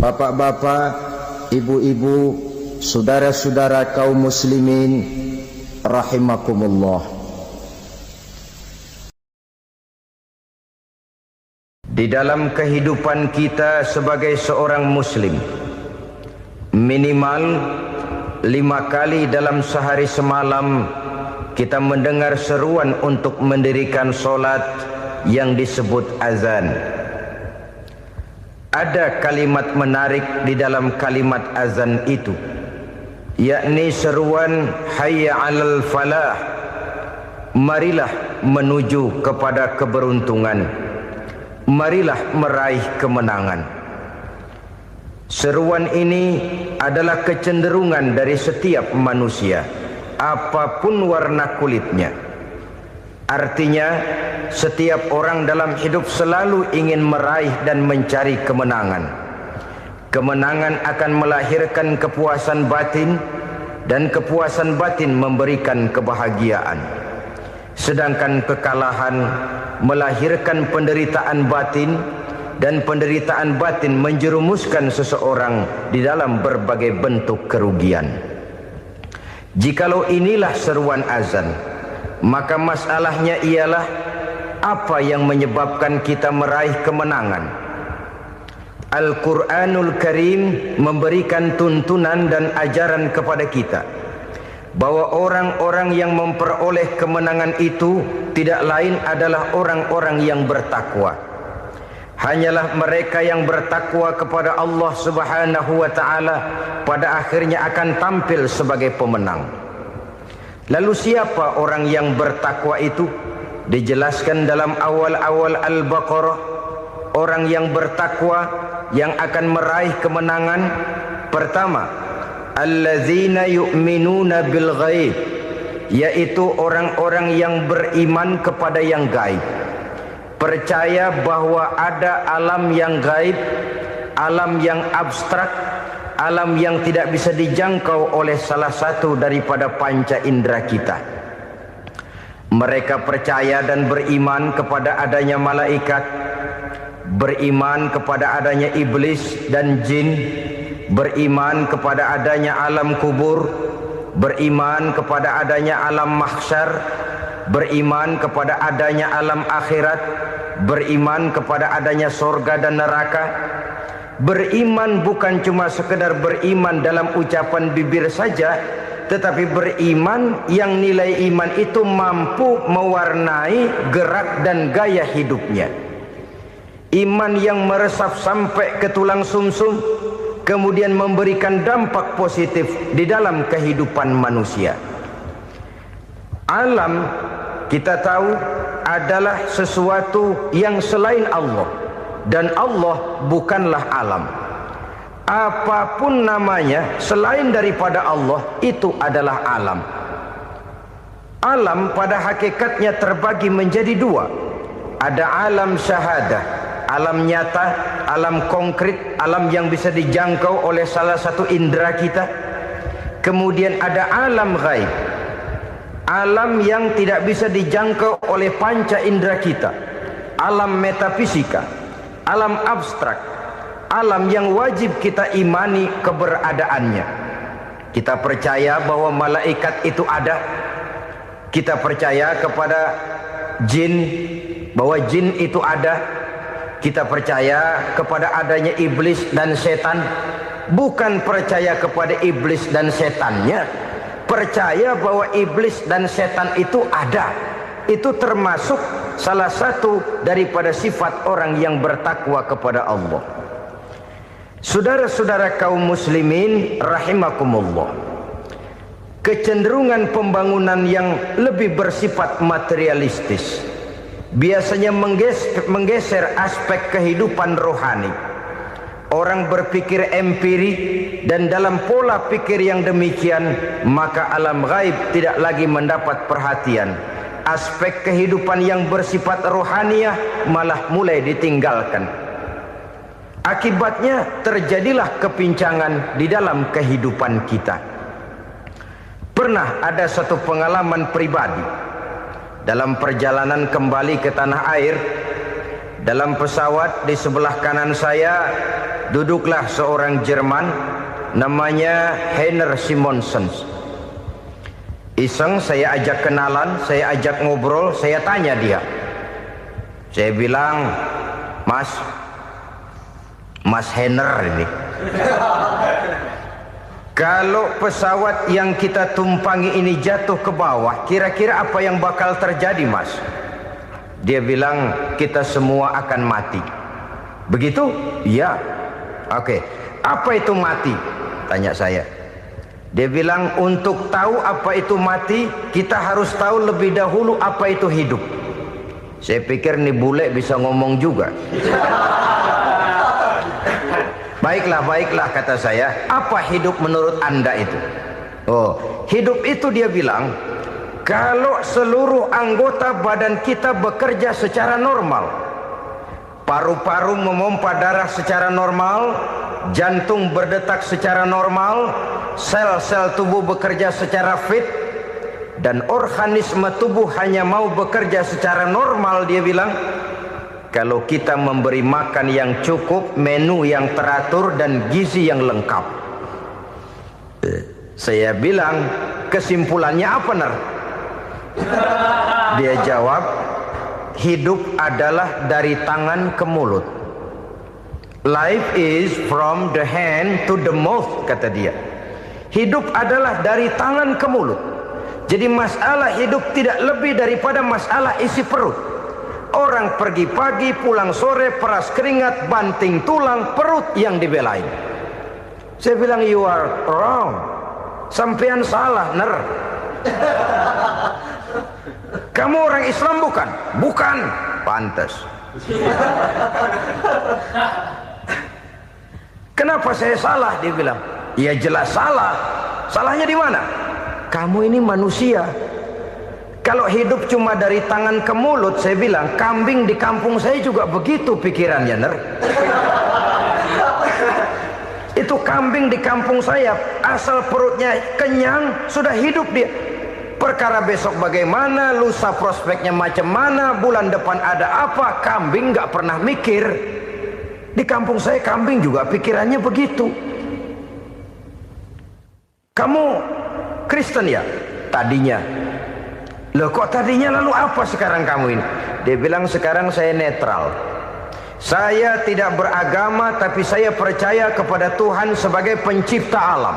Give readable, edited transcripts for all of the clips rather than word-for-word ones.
Bapak-bapak, ibu-ibu, saudara-saudara kaum muslimin rahimakumullah. Di dalam kehidupan kita sebagai seorang muslim, minimal 5 kali dalam sehari semalam kita mendengar seruan untuk mendirikan solat yang disebut azan. Ada kalimat menarik di dalam kalimat azan itu, yakni seruan hayya 'alal falah, marilah menuju kepada keberuntungan, marilah meraih kemenangan. Seruan ini adalah kecenderungan dari setiap manusia, apapun warna kulitnya. Artinya, setiap orang dalam hidup selalu ingin meraih dan mencari kemenangan. Kemenangan akan melahirkan kepuasan batin, dan kepuasan batin memberikan kebahagiaan. Sedangkan kekalahan melahirkan penderitaan batin, dan penderitaan batin menjerumuskan seseorang di dalam berbagai bentuk kerugian. Jikalau inilah seruan azan, maka masalahnya ialah apa yang menyebabkan kita meraih kemenangan. Al-Quranul Karim memberikan tuntunan dan ajaran kepada kita bahwa orang-orang yang memperoleh kemenangan itu tidak lain adalah orang-orang yang bertakwa. Hanyalah mereka yang bertakwa kepada Allah Subhanahu wa ta'ala pada akhirnya akan tampil sebagai pemenang. Lalu siapa orang yang bertakwa itu? Dijelaskan dalam awal-awal Al-Baqarah, orang yang bertakwa yang akan meraih kemenangan. Pertama, allazina yu'minuna bil ghaib, yaitu orang-orang yang beriman kepada yang gaib, percaya bahwa ada alam yang gaib, alam yang abstrak, alam yang tidak bisa dijangkau oleh salah satu daripada panca indera kita. Mereka percaya dan beriman kepada adanya malaikat, beriman kepada adanya iblis dan jin, beriman kepada adanya alam kubur, beriman kepada adanya alam mahsyar, beriman kepada adanya alam akhirat, beriman kepada adanya sorga dan neraka. Beriman bukan cuma sekedar beriman dalam ucapan bibir saja, tetapi beriman yang nilai iman itu mampu mewarnai gerak dan gaya hidupnya. Iman yang meresap sampai ke tulang sumsum, kemudian memberikan dampak positif di dalam kehidupan manusia. Alam, kita tahu, adalah sesuatu yang selain Allah, dan Allah bukanlah alam. Apapun namanya selain daripada Allah, itu adalah alam. Alam pada hakikatnya terbagi menjadi dua. Ada alam syahadah, alam nyata, alam konkret, alam yang bisa dijangkau oleh salah satu indera kita. Kemudian ada alam ghaib, alam yang tidak bisa dijangkau oleh panca indera kita, alam metafisika, alam abstrak, alam yang wajib kita imani keberadaannya. Kita percaya bahwa malaikat itu ada, kita percaya kepada jin, bahwa jin itu ada, kita percaya kepada adanya iblis dan setan. Bukan percaya kepada iblis dan setannya, percaya bahwa iblis dan setan itu ada. Itu termasuk salah satu daripada sifat orang yang bertakwa kepada Allah. Saudara-saudara kaum muslimin rahimakumullah, kecenderungan pembangunan yang lebih bersifat materialistis biasanya menggeser aspek kehidupan rohani. Orang berpikir empiri, dan dalam pola pikir yang demikian, maka alam gaib tidak lagi mendapat perhatian. Aspek kehidupan yang bersifat rohaniah malah mulai ditinggalkan. Akibatnya terjadilah kepincangan di dalam kehidupan kita. Pernah ada satu pengalaman pribadi dalam perjalanan kembali ke tanah air. Dalam pesawat di sebelah kanan saya duduklah seorang Jerman, namanya Heiner Simonsen. Iseng saya ajak kenalan, saya ajak ngobrol, saya tanya dia. Saya bilang, Mas Heiner ini, kalau pesawat yang kita tumpangi ini jatuh ke bawah, kira-kira apa yang bakal terjadi, Mas? Dia bilang, kita semua akan mati. Begitu? Iya. Oke. Apa itu mati? Tanya saya. Dia bilang, untuk tahu apa itu mati, kita harus tahu lebih dahulu apa itu hidup. Saya pikir nih bule bisa ngomong juga. Baiklah kata saya. Apa hidup menurut Anda itu? Oh, hidup itu dia bilang, kalau seluruh anggota badan kita bekerja secara normal, paru-paru memompa darah secara normal, jantung berdetak secara normal, sel-sel tubuh bekerja secara fit, dan organisme tubuh hanya mau bekerja secara normal, dia bilang, kalau kita memberi makan yang cukup, menu yang teratur, dan gizi yang lengkap. Saya bilang, kesimpulannya apa, Ner? Dia jawab, hidup adalah dari tangan ke mulut. Life is from the hand to the mouth, kata dia. Hidup adalah dari tangan ke mulut. Jadi masalah hidup tidak lebih daripada masalah isi perut. Orang pergi pagi, pulang sore, peras keringat, banting tulang, perut yang dibelain. Saya bilang, you are wrong. Sampean salah, Ner. Kamu orang Islam bukan? Bukan. Pantas. Kenapa saya salah? Dia bilang, ya jelas salah. Salahnya di mana? Kamu ini manusia. Kalau hidup cuma dari tangan ke mulut, saya bilang, kambing di kampung saya juga begitu pikirannya, Ner. Itu kambing di kampung saya, asal perutnya kenyang, sudah hidup dia. Perkara besok bagaimana, lusa prospeknya macam mana, bulan depan ada apa, kambing nggak pernah mikir. Di kampung saya kambing juga pikirannya begitu. Kamu Kristen ya? Tadinya. Loh kok tadinya, lalu apa sekarang kamu ini? Dia bilang, sekarang saya netral. Saya tidak beragama, tapi saya percaya kepada Tuhan sebagai pencipta alam.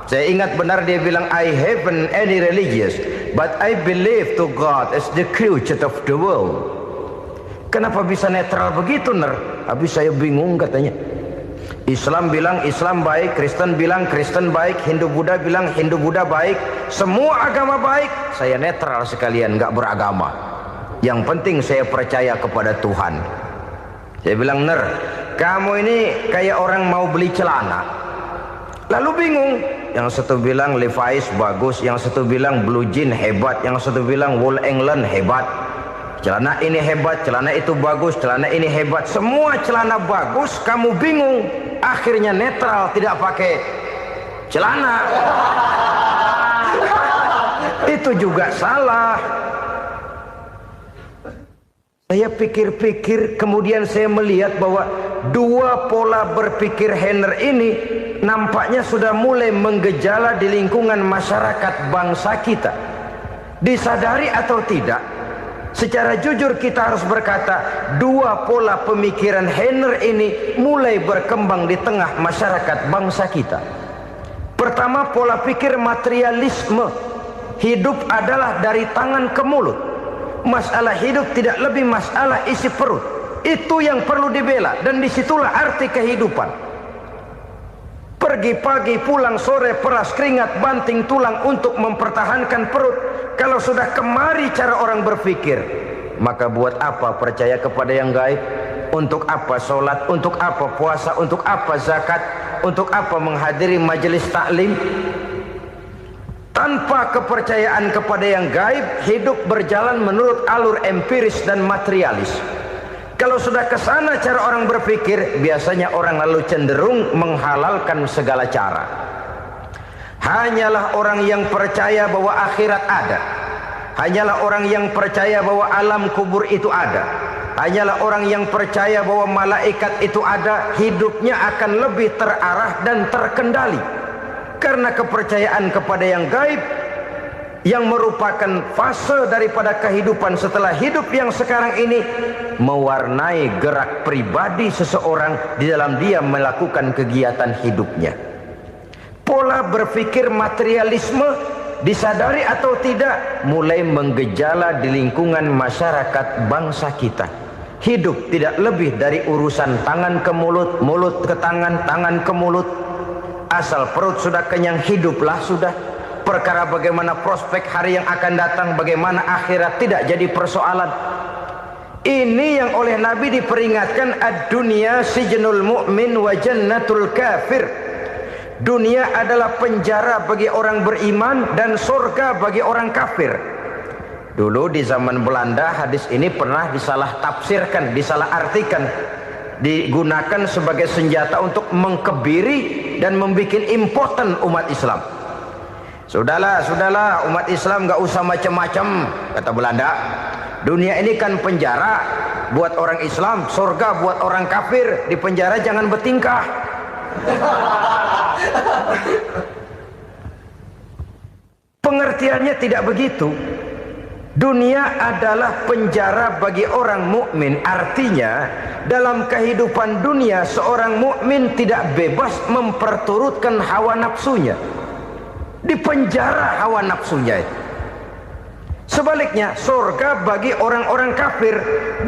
Saya ingat benar dia bilang, I haven't any religious, but I believe to God as the creator of the world. Kenapa bisa netral begitu, Ner? Habis saya bingung katanya. Islam bilang Islam baik, Kristen bilang Kristen baik, Hindu Buddha bilang Hindu Buddha baik, semua agama baik. Saya netral sekalian, nggak beragama. Yang penting saya percaya kepada Tuhan. Saya bilang, Ner, kamu ini kayak orang mau beli celana, lalu bingung. Yang satu bilang Levi's bagus, yang satu bilang Blue Jean hebat, yang satu bilang Wool England hebat. Celana ini hebat, celana itu bagus, celana ini hebat. Semua celana bagus, kamu bingung. Akhirnya netral, tidak pakai celana. Itu juga salah. Saya pikir-pikir, kemudian saya melihat bahwa dua pola berpikir Heiner ini nampaknya sudah mulai menggejala di lingkungan masyarakat bangsa kita. Disadari atau tidak, secara jujur kita harus berkata, dua pola pemikiran Heiner ini mulai berkembang di tengah masyarakat bangsa kita. Pertama, pola pikir materialisme. Hidup adalah dari tangan ke mulut. Masalah hidup tidak lebih masalah isi perut. Itu yang perlu dibela, dan disitulah arti kehidupan. Pergi pagi, pulang sore, peras keringat, banting tulang untuk mempertahankan perut. Kalau sudah kemari cara orang berpikir, maka buat apa percaya kepada yang gaib? Untuk apa sholat? Untuk apa puasa? Untuk apa zakat? Untuk apa menghadiri majelis taklim? Tanpa kepercayaan kepada yang gaib, hidup berjalan menurut alur empiris dan materialis. Kalau sudah ke sana cara orang berpikir, biasanya orang lalu cenderung menghalalkan segala cara. Hanyalah orang yang percaya bahwa akhirat ada, hanyalah orang yang percaya bahwa alam kubur itu ada, hanyalah orang yang percaya bahwa malaikat itu ada, hidupnya akan lebih terarah dan terkendali. Karena kepercayaan kepada yang gaib, yang merupakan fase daripada kehidupan setelah hidup yang sekarang ini, mewarnai gerak pribadi seseorang di dalam dia melakukan kegiatan hidupnya. Pola berpikir materialisme, disadari atau tidak, mulai menggejala di lingkungan masyarakat bangsa kita. Hidup tidak lebih dari urusan tangan ke mulut, mulut ke tangan, tangan ke mulut. Asal perut sudah kenyang, hiduplah sudah. Perkara bagaimana prospek hari yang akan datang, bagaimana akhirat, tidak jadi persoalan. Ini yang oleh Nabi diperingatkan, ad-dunya sijnul mu'min wa jannatul kafir. Dunia adalah penjara bagi orang beriman dan surga bagi orang kafir. Dulu di zaman Belanda hadis ini pernah disalah tafsirkan, disalah artikan, digunakan sebagai senjata untuk mengkebiri dan membuat impoten umat Islam. Sudahlah umat Islam gak usah macam-macam, kata Belanda. Dunia ini kan penjara buat orang Islam, surga buat orang kafir. Di penjara jangan bertingkah. Pengertiannya tidak begitu. Dunia adalah penjara bagi orang mukmin. Artinya dalam kehidupan dunia seorang mukmin tidak bebas memperturutkan hawa nafsunya. Di penjara hawa nafsunya itu. Sebaliknya surga bagi orang-orang kafir.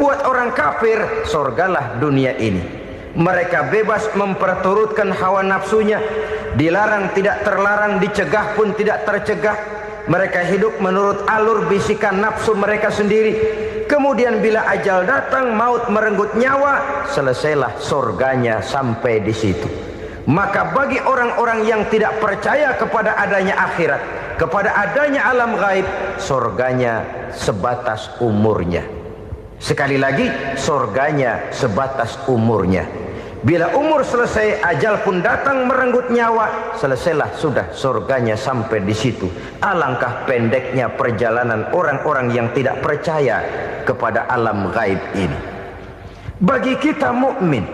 Buat orang kafir surgalah dunia ini. Mereka bebas memperturutkan hawa nafsunya, dilarang tidak terlarang, dicegah pun tidak tercegah. Mereka hidup menurut alur bisikan nafsu mereka sendiri. Kemudian bila ajal datang, maut merenggut nyawa, selesailah surganya sampai di situ. Maka bagi orang-orang yang tidak percaya kepada adanya akhirat, kepada adanya alam gaib, surganya sebatas umurnya. Sekali lagi, surganya sebatas umurnya. Bila umur selesai, ajal pun datang merenggut nyawa, selesailah sudah surganya sampai di situ. Alangkah pendeknya perjalanan orang-orang yang tidak percaya kepada alam gaib ini. Bagi kita mukmin,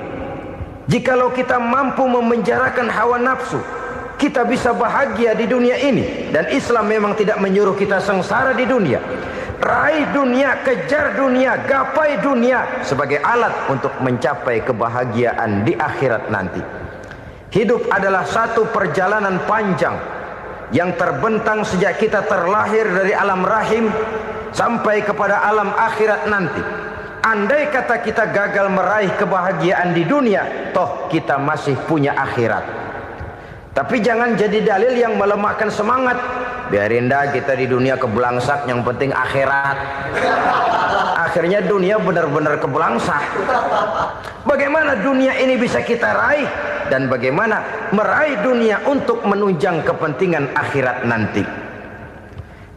jikalau kita mampu memenjarakan hawa nafsu, kita bisa bahagia di dunia ini. Dan Islam memang tidak menyuruh kita sengsara di dunia. Raih dunia, kejar dunia, gapai dunia sebagai alat untuk mencapai kebahagiaan di akhirat nanti. Hidup adalah satu perjalanan panjang yang terbentang sejak kita terlahir dari alam rahim sampai kepada alam akhirat nanti. Andai kata kita gagal meraih kebahagiaan di dunia, toh kita masih punya akhirat. Tapi jangan jadi dalil yang melemahkan semangat. Biarin dah kita di dunia kebelangsak, yang penting akhirat. Akhirnya dunia benar-benar kebelangsak. Bagaimana dunia ini bisa kita raih, dan bagaimana meraih dunia untuk menunjang kepentingan akhirat nanti.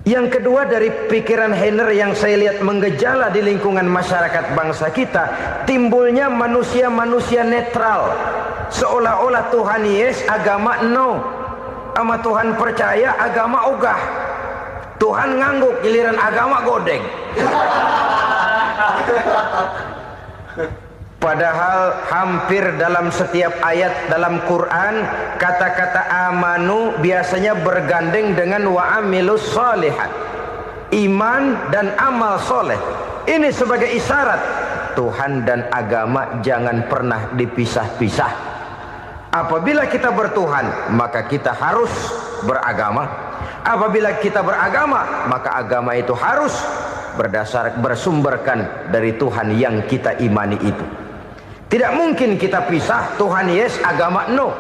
Yang kedua, dari pikiran Heiner yang saya lihat menggejala di lingkungan masyarakat bangsa kita, timbulnya manusia-manusia netral. Seolah-olah Tuhan yes, agama no. Sama Tuhan percaya, agama ogah. Tuhan ngangguk, giliran agama godeng. Padahal hampir dalam setiap ayat dalam Quran, kata-kata amanu biasanya bergandeng dengan wa amilus sholihat. Iman dan amal soleh. Ini sebagai isyarat Tuhan dan agama jangan pernah dipisah-pisah. Apabila kita bertuhan, maka kita harus beragama. Apabila kita beragama, maka agama itu harus bersumberkan dari Tuhan yang kita imani itu. Tidak mungkin kita pisah, Tuhan yes, agama no.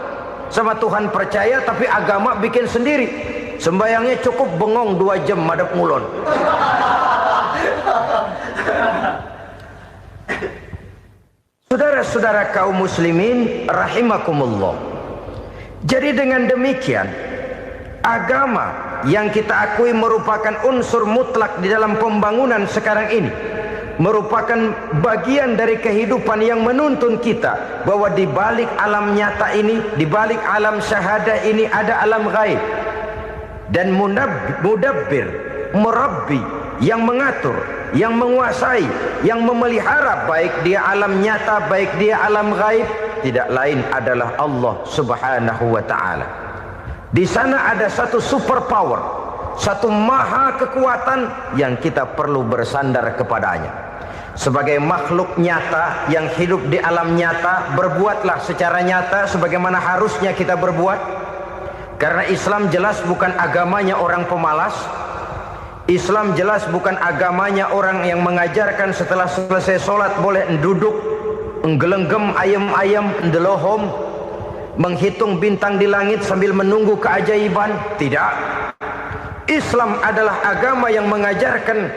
Sama Tuhan percaya tapi agama bikin sendiri. Sembayangnya cukup bengong 2 jam madep ngulon. Saudara-saudara kaum muslimin rahimakumullah. Jadi dengan demikian, agama yang kita akui merupakan unsur mutlak di dalam pembangunan sekarang ini, merupakan bagian dari kehidupan yang menuntun kita bahwa di balik alam nyata ini, di balik alam syahadah ini ada alam gaib. Dan mudabbir, murabbi yang mengatur, yang menguasai, yang memelihara, baik dia alam nyata, baik dia alam gaib, tidak lain adalah Allah Subhanahu wa ta'ala. Di sana ada satu super power, satu maha kekuatan yang kita perlu bersandar kepadanya. Sebagai makhluk nyata yang hidup di alam nyata, berbuatlah secara nyata sebagaimana harusnya kita berbuat. Karena Islam jelas bukan agamanya orang pemalas. Islam jelas bukan agamanya orang yang mengajarkan setelah selesai sholat boleh duduk, nggelenggem ayam-ayam, ndelohom, menghitung bintang di langit sambil menunggu keajaiban. Tidak. Islam adalah agama yang mengajarkan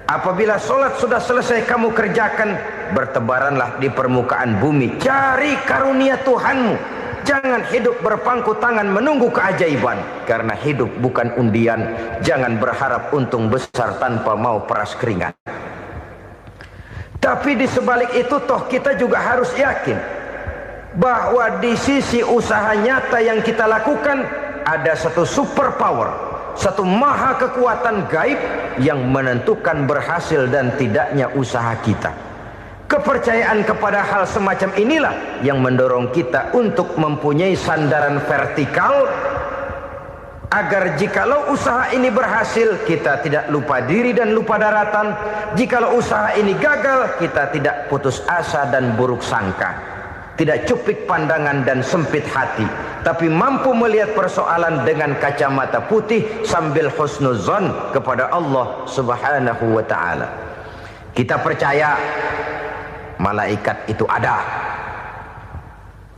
apabila sholat sudah selesai kamu kerjakan, bertebaranlah di permukaan bumi, cari karunia Tuhanmu. Jangan hidup berpangku tangan menunggu keajaiban. Karena hidup bukan undian. Jangan berharap untung besar tanpa mau peras keringat. Tapi di sebalik itu toh kita juga harus yakin bahwa di sisi usaha nyata yang kita lakukan ada satu super power, satu maha kekuatan gaib yang menentukan berhasil dan tidaknya usaha kita. Kepercayaan kepada hal semacam inilah yang mendorong kita untuk mempunyai sandaran vertikal, agar jikalau usaha ini berhasil, kita tidak lupa diri dan lupa daratan. Jikalau usaha ini gagal, kita tidak putus asa dan buruk sangka, tidak cupik pandangan dan sempit hati, tapi mampu melihat persoalan dengan kacamata putih sambil husnuzon kepada Allah Subhanahu wa ta'ala. Kita percaya malaikat itu ada.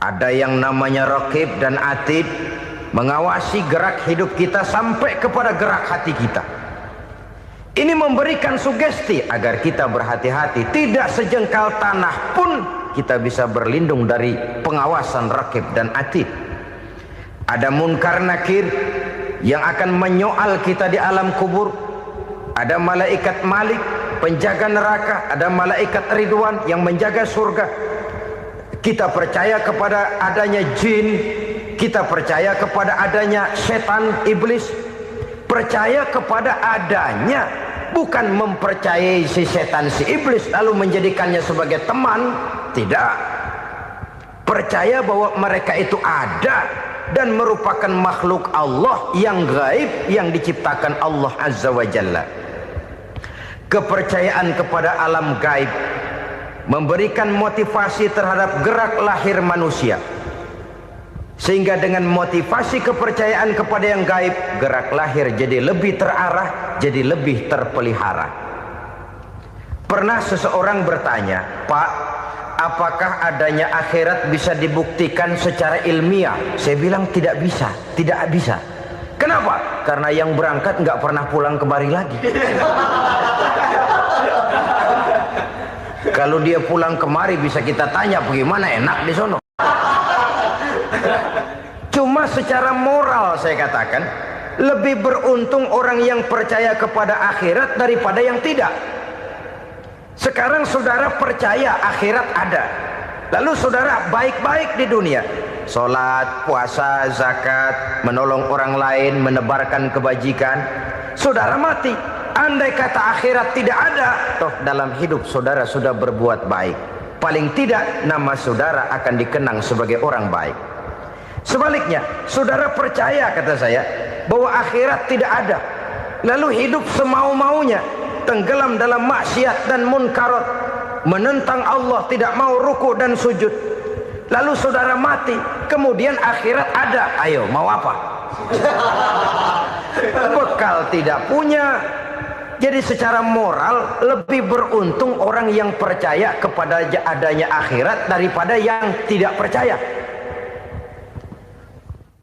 Ada yang namanya Raqib dan Atid, mengawasi gerak hidup kita sampai kepada gerak hati kita. Ini memberikan sugesti agar kita berhati-hati. Tidak sejengkal tanah pun kita bisa berlindung dari pengawasan Raqib dan Atid. Ada Munkar Nakir yang akan menyoal kita di alam kubur. Ada malaikat Malik, penjaga neraka. Ada malaikat Ridwan yang menjaga surga. Kita percaya kepada adanya jin, kita percaya kepada adanya setan, iblis. Percaya kepada adanya, bukan mempercayai si setan, si iblis lalu menjadikannya sebagai teman. Tidak. Percaya bahwa mereka itu ada dan merupakan makhluk Allah yang gaib, yang diciptakan Allah Azza wa Jalla. Kepercayaan kepada alam gaib memberikan motivasi terhadap gerak lahir manusia, sehingga dengan motivasi kepercayaan kepada yang gaib, gerak lahir jadi lebih terarah, jadi lebih terpelihara. Pernah seseorang bertanya, "Pak, apakah adanya akhirat bisa dibuktikan secara ilmiah?" Saya bilang tidak bisa, tidak bisa. Kenapa? Karena yang berangkat nggak pernah pulang kembali lagi. Kalau dia pulang kemari bisa kita tanya bagaimana enak di sono. Cuma secara moral saya katakan, lebih beruntung orang yang percaya kepada akhirat daripada yang tidak. Sekarang saudara percaya akhirat ada, lalu saudara baik-baik di dunia, sholat, puasa, zakat, menolong orang lain, menebarkan kebajikan. Saudara mati, andai kata akhirat tidak ada, toh dalam hidup saudara sudah berbuat baik. Paling tidak nama saudara akan dikenang sebagai orang baik. Sebaliknya, saudara percaya, kata saya, bahwa akhirat tidak ada, lalu hidup semau-maunya, tenggelam dalam maksiat dan munkarat, menentang Allah, tidak mau ruku dan sujud. Lalu saudara mati, kemudian akhirat ada. Ayo, mau apa? Bekal tidak punya. Jadi secara moral lebih beruntung orang yang percaya kepada adanya akhirat daripada yang tidak percaya.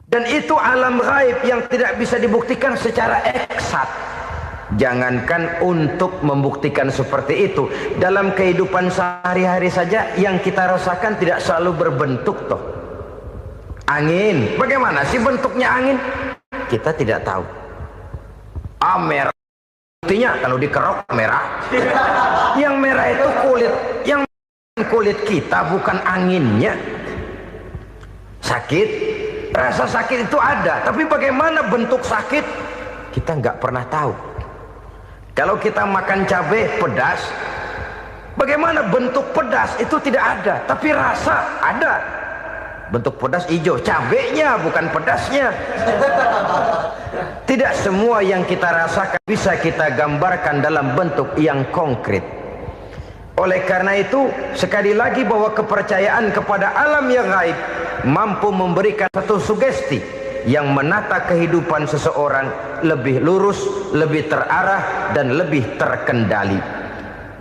Dan itu alam gaib yang tidak bisa dibuktikan secara eksat. Jangankan untuk membuktikan seperti itu, dalam kehidupan sehari-hari saja yang kita rasakan tidak selalu berbentuk toh. Angin, bagaimana sih bentuknya angin? Kita tidak tahu. Merah, buktinya kalau dikerok merah. Yang merah itu kulit, yang kulit kita bukan anginnya. Sakit, rasa sakit itu ada, tapi bagaimana bentuk sakit kita nggak pernah tahu. Kalau kita makan cabai pedas, bagaimana bentuk pedas itu tidak ada, tapi rasa ada. Bentuk pedas hijau, cabenya bukan pedasnya. Tidak semua yang kita rasakan bisa kita gambarkan dalam bentuk yang konkret. Oleh karena itu, sekali lagi bahwa kepercayaan kepada alam yang gaib mampu memberikan satu sugesti yang menata kehidupan seseorang lebih lurus, lebih terarah, dan lebih terkendali.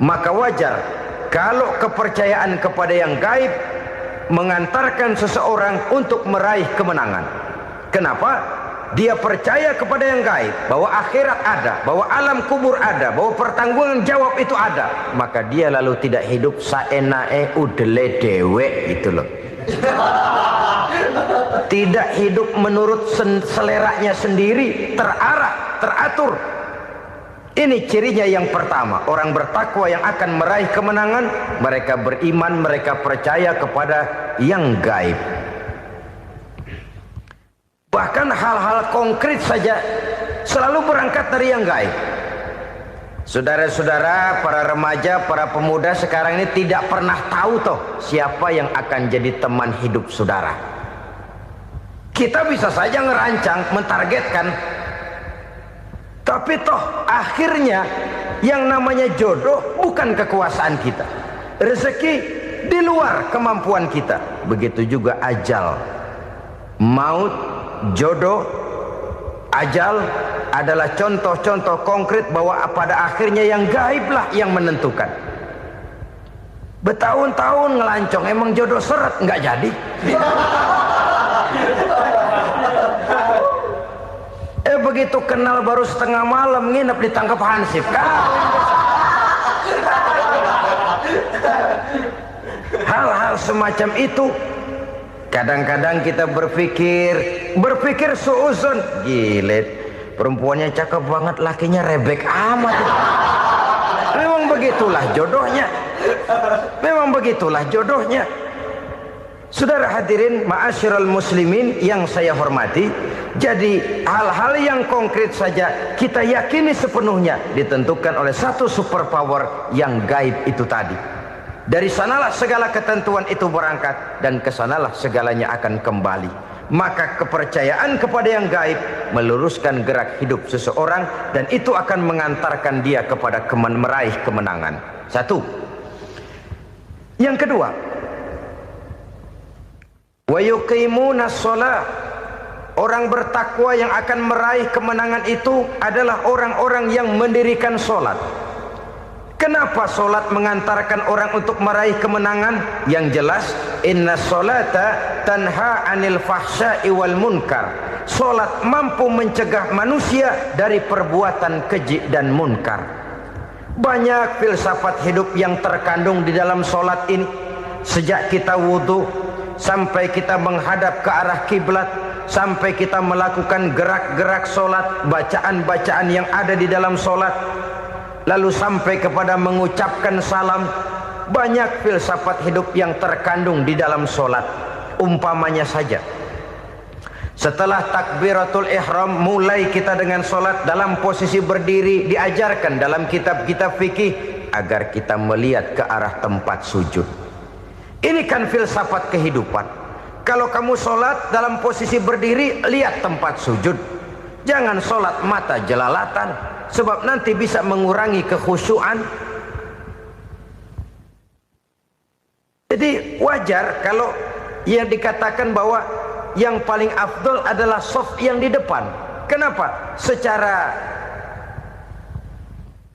Maka wajar kalau kepercayaan kepada yang gaib mengantarkan seseorang untuk meraih kemenangan. Kenapa? Dia percaya kepada yang gaib, bahwa akhirat ada, bahwa alam kubur ada, bahwa pertanggungan jawab itu ada. Maka dia lalu tidak hidup saenae udele dewe, itu loh. Tidak hidup menurut seleranya sendiri, terarah, teratur. Ini cirinya yang pertama. Orang bertakwa yang akan meraih kemenangan, mereka beriman, mereka percaya kepada yang gaib. Bahkan hal-hal konkret saja selalu berangkat dari yang gaib. Saudara-saudara, para remaja, para pemuda sekarang ini tidak pernah tahu toh siapa yang akan jadi teman hidup saudara. Kita bisa saja ngerancang, mentargetkan, tapi toh akhirnya yang namanya jodoh bukan kekuasaan kita. Rezeki di luar kemampuan kita. Begitu juga ajal, maut, jodoh, ajal adalah contoh-contoh konkret bahwa pada akhirnya yang gaiblah yang menentukan. Bertahun-tahun ngelancong, emang jodoh seret, nggak jadi. Begitu kenal baru setengah malam nginep ditangkap hansip. Hal-hal semacam itu kadang-kadang kita berpikir suuzon, gilet, perempuannya cakep banget, lakinya rebek amat. Memang begitulah jodohnya. Memang begitulah jodohnya. Saudara hadirin ma'asyiral muslimin yang saya hormati, jadi hal-hal yang konkret saja kita yakini sepenuhnya ditentukan oleh satu superpower yang gaib itu tadi. Dari sanalah segala ketentuan itu berangkat dan kesanalah segalanya akan kembali. Maka kepercayaan kepada yang gaib meluruskan gerak hidup seseorang dan itu akan mengantarkan dia kepada meraih kemenangan. Satu. Yang kedua, wa yuqimuna shalah. Orang bertakwa yang akan meraih kemenangan itu adalah orang-orang yang mendirikan sholat. Kenapa sholat mengantarkan orang untuk meraih kemenangan? Yang jelas, inna sholata tanha anil fahsya'i wal munkar. Sholat mampu mencegah manusia dari perbuatan keji dan munkar. Banyak filsafat hidup yang terkandung di dalam sholat ini. Sejak kita wudhu sampai kita menghadap ke arah kiblat, sampai kita melakukan gerak-gerak sholat, bacaan-bacaan yang ada di dalam sholat, lalu sampai kepada mengucapkan salam. Banyak filsafat hidup yang terkandung di dalam sholat. Umpamanya saja, setelah takbiratul ihram mulai kita dengan sholat dalam posisi berdiri, diajarkan dalam kitab-kitab fikih agar kita melihat ke arah tempat sujud. Ini kan filsafat kehidupan. Kalau kamu sholat dalam posisi berdiri, lihat tempat sujud. Jangan sholat mata jelalatan, sebab nanti bisa mengurangi kekhusyuan. Jadi wajar kalau yang dikatakan bahwa yang paling afdol adalah shaf yang di depan. Kenapa? Secara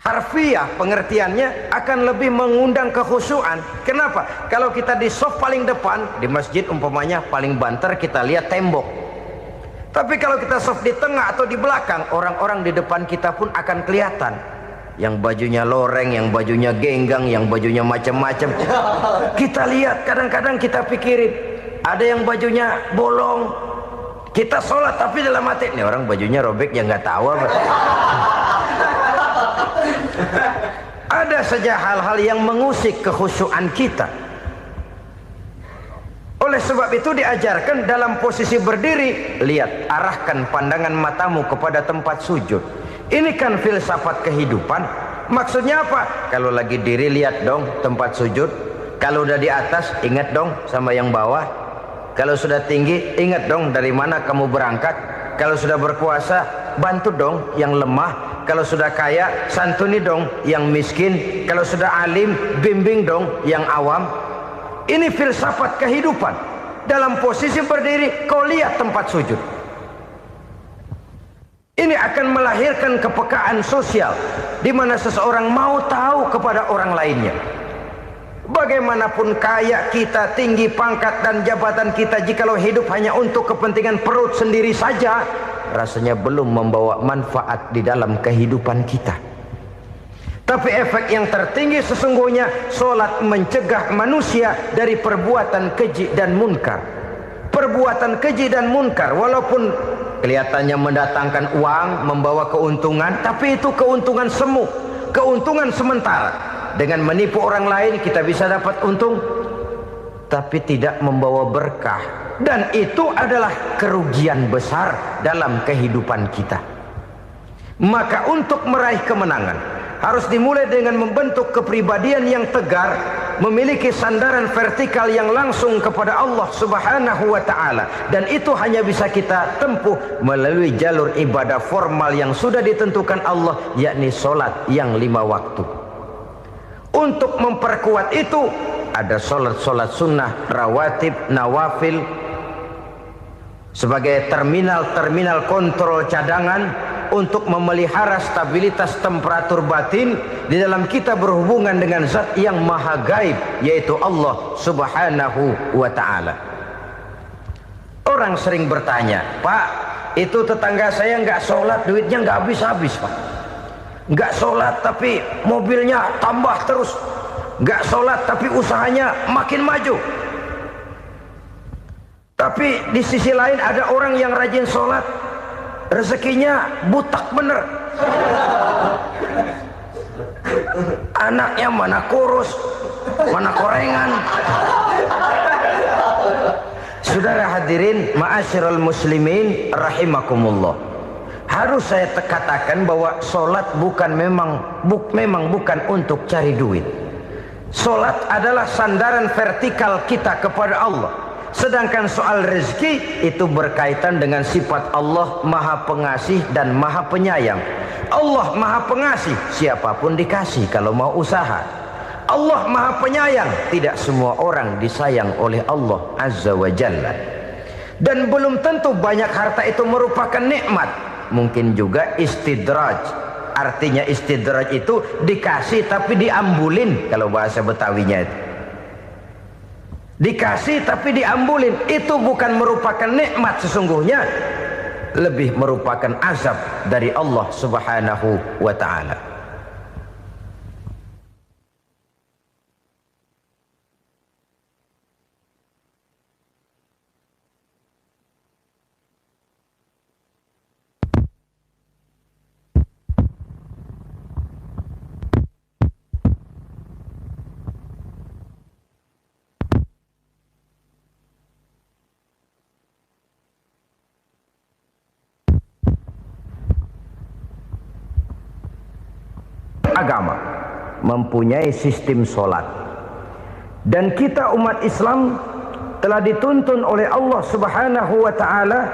harfiah pengertiannya akan lebih mengundang kekhusyuan. Kenapa? Kalau kita di shaf paling depan di masjid umpamanya paling banter kita lihat tembok. Tapi kalau kita shaf di tengah atau di belakang, orang-orang di depan kita pun akan kelihatan. Yang bajunya loreng, yang bajunya genggang, yang bajunya macam-macam. Kita lihat, kadang-kadang kita pikirin, ada yang bajunya bolong. Kita sholat tapi dalam hati, nih orang bajunya robek yang nggak tahu apa. Ada saja hal-hal yang mengusik kekhusyuan kita. Oleh sebab itu diajarkan dalam posisi berdiri, lihat, arahkan pandangan matamu kepada tempat sujud. Ini kan filsafat kehidupan. Maksudnya apa? Kalau lagi diri lihat dong tempat sujud. Kalau udah di atas ingat dong sama yang bawah. Kalau sudah tinggi ingat dong dari mana kamu berangkat. Kalau sudah berkuasa bantu dong yang lemah. Kalau sudah kaya santuni dong yang miskin. Kalau sudah alim bimbing dong yang awam. Ini filsafat kehidupan. Dalam posisi berdiri kau lihat tempat sujud. Ini akan melahirkan kepekaan sosial di mana seseorang mau tahu kepada orang lainnya. Bagaimanapun kaya kita, tinggi pangkat dan jabatan kita, jikalau hidup hanya untuk kepentingan perut sendiri saja, rasanya belum membawa manfaat di dalam kehidupan kita. Tapi efek yang tertinggi sesungguhnya, solat mencegah manusia dari perbuatan keji dan munkar. Perbuatan keji dan munkar walaupun kelihatannya mendatangkan uang, membawa keuntungan, tapi itu keuntungan semu, keuntungan sementara. Dengan menipu orang lain kita bisa dapat untung, tapi tidak membawa berkah. Dan itu adalah kerugian besar dalam kehidupan kita. Maka untuk meraih kemenangan harus dimulai dengan membentuk kepribadian yang tegar, memiliki sandaran vertikal yang langsung kepada Allah Subhanahu wa ta'ala. Dan itu hanya bisa kita tempuh melalui jalur ibadah formal yang sudah ditentukan Allah, yakni solat yang 5 waktu. Untuk memperkuat itu ada solat-solat sunnah, rawatib, nawafil sebagai terminal-terminal kontrol cadangan untuk memelihara stabilitas temperatur batin di dalam kita berhubungan dengan zat yang maha gaib, yaitu Allah Subhanahu wa ta'ala. Orang sering bertanya, Pak, itu tetangga saya nggak sholat, duitnya nggak habis-habis, Pak. Nggak sholat tapi mobilnya tambah terus. Nggak sholat tapi usahanya makin maju. Tapi di sisi lain ada orang yang rajin sholat, rezekinya butak bener. Anaknya mana kurus, mana korengan. Saudara hadirin ma'asyiral muslimin rahimakumullah. Harus saya katakan bahwa solat memang bukan untuk cari duit. Solat adalah sandaran vertikal kita kepada Allah. Sedangkan soal rezeki itu berkaitan dengan sifat Allah maha pengasih dan maha penyayang. Allah maha pengasih, siapapun dikasih kalau mau usaha. Allah maha penyayang, tidak semua orang disayang oleh Allah Azza wa Jalla. Dan belum tentu banyak harta itu merupakan nikmat. Mungkin juga istidraj. Artinya istidraj itu dikasih tapi diambulin, kalau bahasa Betawinya itu. Dikasih tapi diambulin, itu bukan merupakan nikmat sesungguhnya, lebih merupakan azab dari Allah Subhanahu wa ta'ala. Agama mempunyai sistem solat, dan kita umat Islam telah dituntun oleh Allah Subhanahu wa ta'ala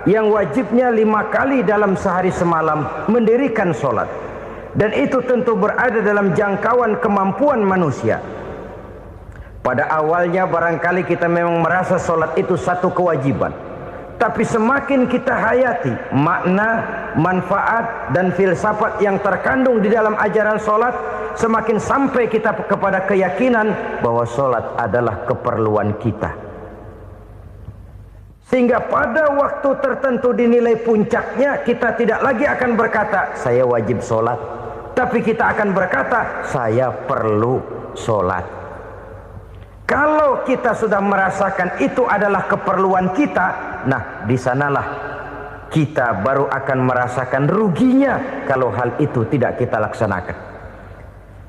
yang wajibnya 5 kali dalam sehari semalam mendirikan solat, dan itu tentu berada dalam jangkauan kemampuan manusia. Pada awalnya barangkali kita memang merasa solat itu satu kewajiban, tapi semakin kita hayati makna, manfaat dan filsafat yang terkandung di dalam ajaran solat, semakin sampai kita kepada keyakinan bahwa solat adalah keperluan kita. Sehingga pada waktu tertentu dinilai puncaknya, kita tidak lagi akan berkata saya wajib solat, tapi kita akan berkata saya perlu solat. Kalau kita sudah merasakan itu adalah keperluan kita, nah di sanalah kita baru akan merasakan ruginya kalau hal itu tidak kita laksanakan.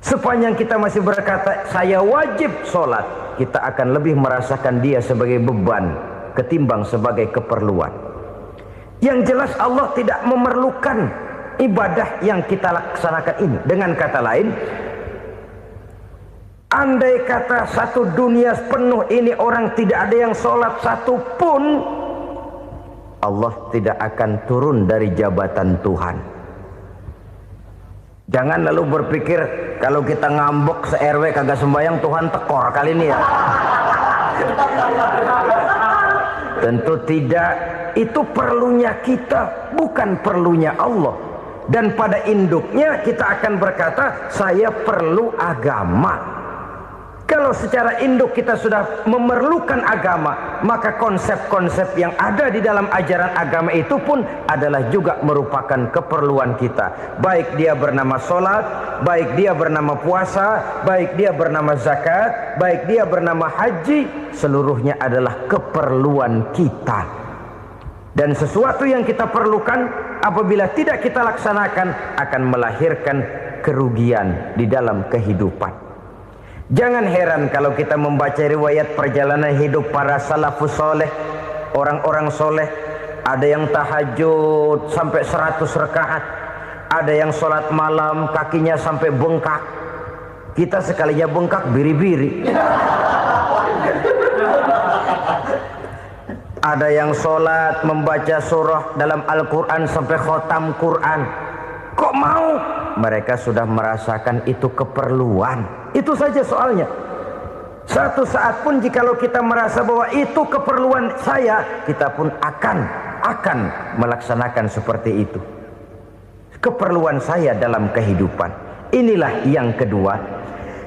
Sepanjang kita masih berkata saya wajib sholat, kita akan lebih merasakan dia sebagai beban ketimbang sebagai keperluan. Yang jelas Allah tidak memerlukan ibadah yang kita laksanakan ini. Dengan kata lain, andai kata satu dunia penuh ini orang tidak ada yang sholat satu pun, Allah tidak akan turun dari jabatan Tuhan. Jangan lalu berpikir kalau kita ngambek se-RW kagak sembahyang Tuhan tekor kali ini ya. Tentu tidak. Itu perlunya kita, bukan perlunya Allah. Dan pada induknya kita akan berkata, saya perlu agama. Kalau secara induk kita sudah memerlukan agama, maka konsep-konsep yang ada di dalam ajaran agama itu pun adalah juga merupakan keperluan kita. Baik dia bernama sholat, baik dia bernama puasa, baik dia bernama zakat, baik dia bernama haji, seluruhnya adalah keperluan kita. Dan sesuatu yang kita perlukan apabila tidak kita laksanakan akan melahirkan kerugian di dalam kehidupan. Jangan heran kalau kita membaca riwayat perjalanan hidup para salafus soleh, orang-orang soleh. Ada yang tahajud sampai 100 rakaat, ada yang sholat malam kakinya sampai bengkak. Kita sekalinya bengkak biri-biri. Ada yang sholat membaca surah dalam Al-Quran sampai khotam Quran. Kok mau? Mereka sudah merasakan itu keperluan. Itu saja soalnya. Satu saat pun jikalau kita merasa bahwa itu keperluan saya, kita pun akan melaksanakan seperti itu. Keperluan saya dalam kehidupan. Inilah yang kedua.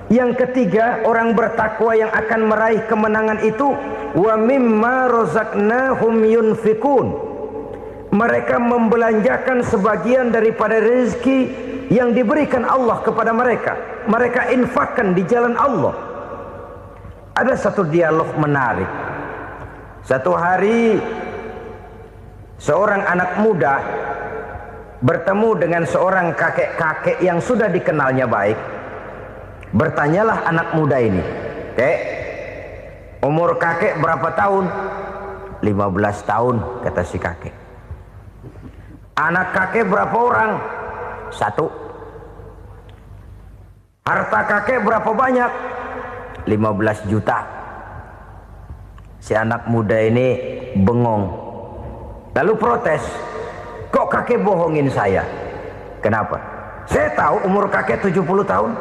Yang ketiga, orang bertakwa yang akan meraih kemenangan itu, wa mimma razaqnahum yunfikun. Mereka membelanjakan sebagian daripada rezeki yang diberikan Allah kepada mereka. Mereka infakkan di jalan Allah. Ada satu dialog menarik. Satu hari seorang anak muda bertemu dengan seorang kakek-kakek yang sudah dikenalnya baik. Bertanyalah anak muda ini, "Kek, umur kakek berapa tahun?" 15 tahun, kata si kakek. "Anak kakek berapa orang?" 1. "Harta kakek berapa banyak?" 15 juta. Si anak muda ini bengong. Lalu protes, "Kok kakek bohongin saya?" "Kenapa?" "Saya tahu umur kakek 70 tahun.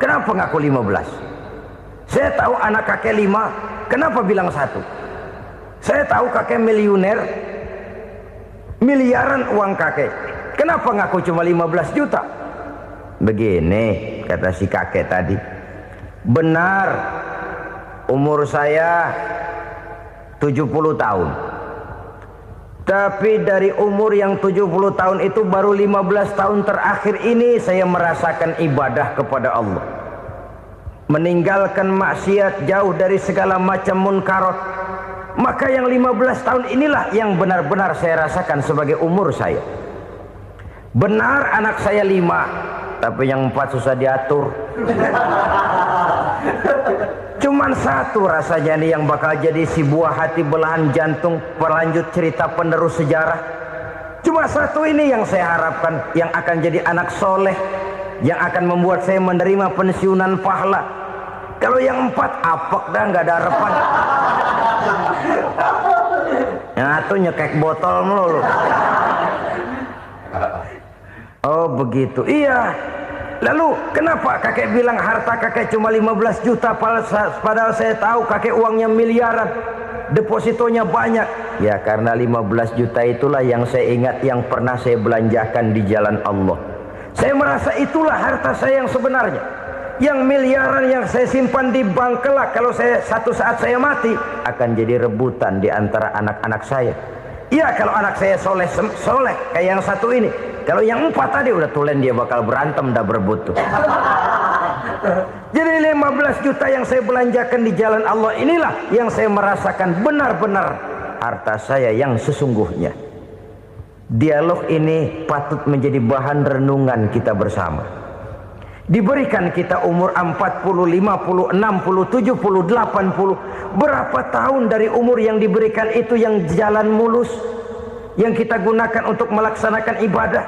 Kenapa ngaku 15? Saya tahu anak kakek 5. Kenapa bilang 1? Saya tahu kakek miliuner, miliaran uang kakek. Kenapa ngaku cuma 15 juta? Begini, kata si kakek tadi. Benar, umur saya 70 tahun. Tapi dari umur yang 70 tahun itu baru 15 tahun terakhir ini saya merasakan ibadah kepada Allah. Meninggalkan maksiat, jauh dari segala macam munkarat. Maka yang 15 tahun inilah yang benar-benar saya rasakan sebagai umur saya. Benar anak saya 5, tapi yang 4 susah diatur. Cuman 1 rasanya nih yang bakal jadi si buah hati belahan jantung berlanjut cerita penerus sejarah. Cuma 1 ini yang saya harapkan, yang akan jadi anak soleh, yang akan membuat saya menerima pensiunan pahala. Kalau yang 4 apek dah, nggak ada harapan. Yang 1 nyekek botol melulu. Oh begitu, iya. Lalu kenapa kakek bilang harta kakek cuma 15 juta padahal saya tahu kakek uangnya miliaran, depositonya banyak? Ya karena 15 juta itulah yang saya ingat yang pernah saya belanjakan di jalan Allah. Saya merasa itulah harta saya yang sebenarnya. Yang miliaran yang saya simpan di bank kelak kalau satu saat saya mati akan jadi rebutan di antara anak-anak saya. Iya kalau anak saya soleh kayak yang 1 ini. Kalau yang 4 tadi udah tulen dia bakal berantem dah berebut tuh. Jadi 15 juta yang saya belanjakan di jalan Allah inilah yang saya merasakan benar-benar harta saya yang sesungguhnya. Dialog ini patut menjadi bahan renungan kita bersama. Diberikan kita umur 40, 50, 60, 70, 80. Berapa tahun dari umur yang diberikan itu yang jalan mulus, yang kita gunakan untuk melaksanakan ibadah?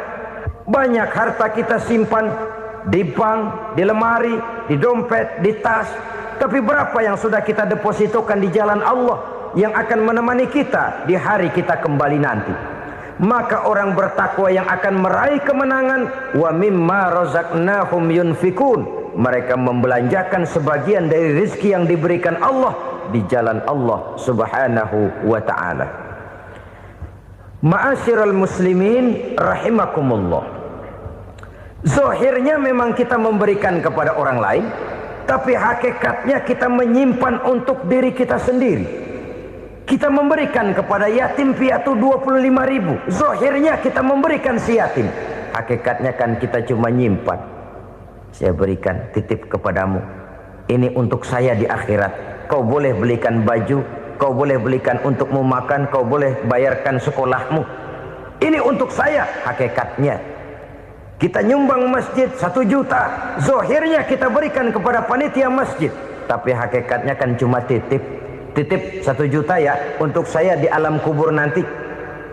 Banyak harta kita simpan di bank, di lemari, di dompet, di tas. Tapi berapa yang sudah kita depositokan di jalan Allah yang akan menemani kita di hari kita kembali nanti? Maka orang bertakwa yang akan meraih kemenangan, wa mimma razaqnahum yunfikun, mereka membelanjakan sebagian dari rezeki yang diberikan Allah di jalan Allah subhanahu wa ta'ala. Ma'asyiral muslimin rahimakumullah, zahirnya memang kita memberikan kepada orang lain, tapi hakikatnya kita menyimpan untuk diri kita sendiri. Kita memberikan kepada yatim piatu 25.000. Zahirnya kita memberikan si yatim, hakikatnya kan kita cuma nyimpan. Saya berikan, titip kepadamu, ini untuk saya di akhirat. Kau boleh belikan baju, kau boleh belikan untukmu makan, kau boleh bayarkan sekolahmu. Ini untuk saya. Hakikatnya kita nyumbang masjid 1 juta, zahirnya kita berikan kepada panitia masjid, tapi hakikatnya kan cuma titip. Titip 1 juta ya, untuk saya di alam kubur nanti.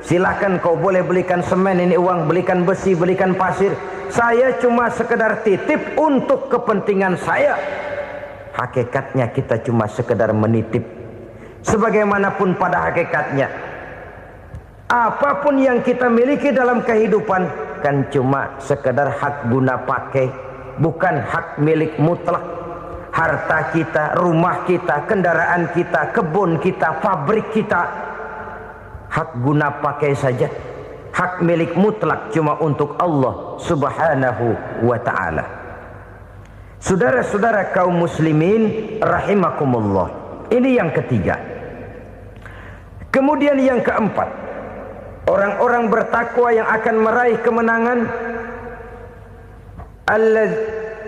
Silahkan kau boleh belikan semen, ini uang, belikan besi, belikan pasir. Saya cuma sekedar titip untuk kepentingan saya. Hakikatnya kita cuma sekedar menitip. Sebagaimanapun pada hakikatnya, apapun yang kita miliki dalam kehidupan kan cuma sekedar hak guna pakai, bukan hak milik mutlak. Harta kita, rumah kita, kendaraan kita, kebun kita, pabrik kita, hak guna pakai saja. Hak milik mutlak cuma untuk Allah subhanahu wa ta'ala. Saudara-saudara kaum muslimin rahimakumullah, ini yang ketiga. Kemudian yang keempat, orang-orang bertakwa yang akan meraih kemenangan,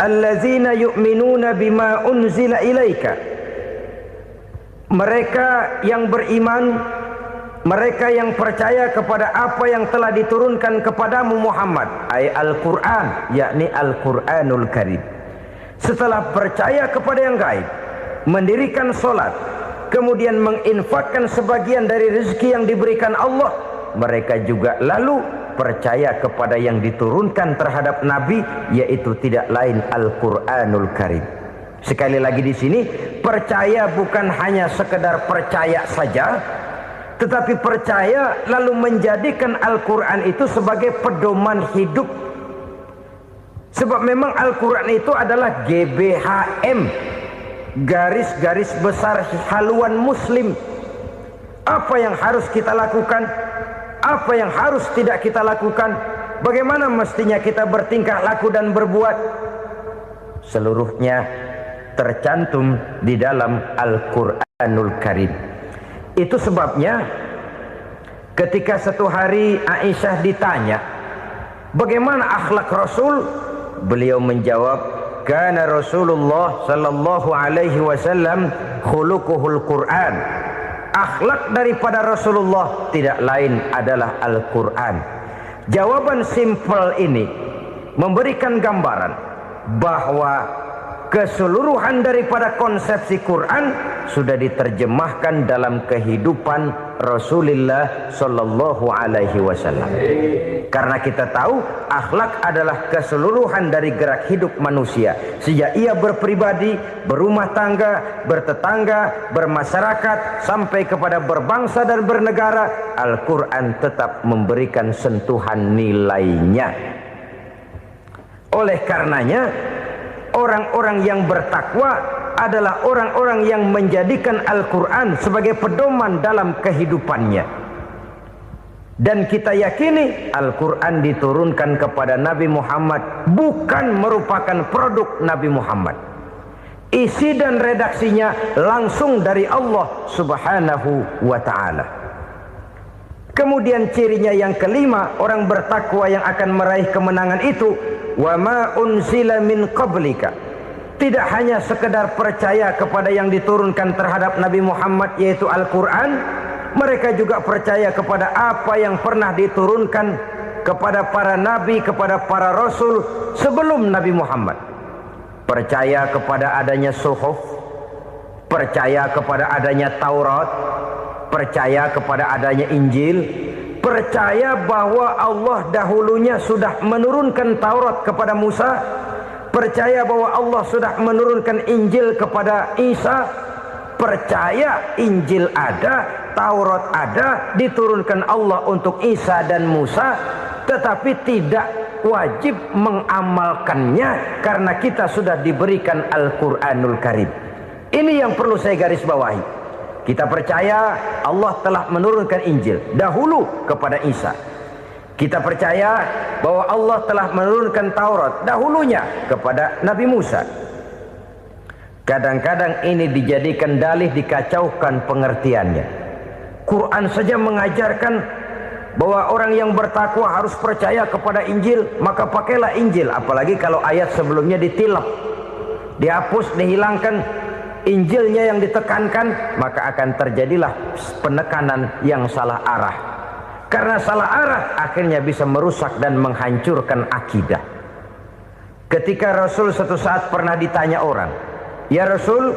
allazina yu'minuna bima unzila ilaika, mereka yang beriman, mereka yang percaya kepada apa yang telah diturunkan kepadamu Muhammad, ay Al-Quran, yakni Al-Quranul Karim. Setelah percaya kepada yang gaib, mendirikan solat, kemudian menginfakkan sebagian dari rezeki yang diberikan Allah, mereka juga lalu percaya kepada yang diturunkan terhadap Nabi, yaitu tidak lain Al-Quranul Karim. Sekali lagi di sini, percaya bukan hanya sekedar percaya saja, tetapi percaya lalu menjadikan Al-Quran itu sebagai pedoman hidup. Sebab memang Al-Quran itu adalah GBHM, garis-garis besar haluan muslim. Apa yang harus kita lakukan, apa yang harus tidak kita lakukan, bagaimana mestinya kita bertingkah laku dan berbuat, seluruhnya tercantum di dalam Al-Quranul Karim. Itu sebabnya ketika satu hari Aisyah ditanya bagaimana akhlak Rasul, beliau menjawab, kana Rasulullah sallallahu alaihi wasallam khuluquhul Quran. Akhlak daripada Rasulullah tidak lain adalah Al-Quran. Jawaban simpel ini memberikan gambaran bahwa keseluruhan daripada konsepsi Quran sudah diterjemahkan dalam kehidupan Rasulullah sallallahu alaihi wasallam. Karena kita tahu akhlak adalah keseluruhan dari gerak hidup manusia. Sejak ia berpribadi, berumah tangga, bertetangga, bermasyarakat, sampai kepada berbangsa dan bernegara, Al-Quran tetap memberikan sentuhan nilainya. Oleh karenanya, orang-orang yang bertakwa adalah orang-orang yang menjadikan Al-Quran sebagai pedoman dalam kehidupannya. Dan kita yakini Al-Quran diturunkan kepada Nabi Muhammad bukan merupakan produk Nabi Muhammad. Isi dan redaksinya langsung dari Allah subhanahu wa ta'ala. Kemudian cirinya yang kelima, orang bertakwa yang akan meraih kemenangan itu, wa ma unzila min qablika, tidak hanya sekedar percaya kepada yang diturunkan terhadap Nabi Muhammad yaitu Al-Quran, mereka juga percaya kepada apa yang pernah diturunkan kepada para nabi, kepada para rasul sebelum Nabi Muhammad. Percaya kepada adanya suhuf, percaya kepada adanya Taurat, percaya kepada adanya Injil, percaya bahwa Allah dahulunya sudah menurunkan Taurat kepada Musa, percaya bahwa Allah sudah menurunkan Injil kepada Isa, percaya Injil ada, Taurat ada, diturunkan Allah untuk Isa dan Musa, tetapi tidak wajib mengamalkannya karena kita sudah diberikan Al-Quranul Karim. Ini yang perlu saya garis bawahi. Kita percaya Allah telah menurunkan Injil dahulu kepada Isa. Kita percaya bahwa Allah telah menurunkan Taurat dahulunya kepada Nabi Musa. Kadang-kadang ini dijadikan dalih, dikacaukan pengertiannya. Quran saja mengajarkan bahwa orang yang bertakwa harus percaya kepada Injil, maka pakailah Injil. Apalagi kalau ayat sebelumnya ditilap, dihapus, dihilangkan, Injilnya yang ditekankan, maka akan terjadilah penekanan yang salah arah. Karena salah arah akhirnya bisa merusak dan menghancurkan akidah. Ketika Rasul suatu saat pernah ditanya orang, "Ya Rasul,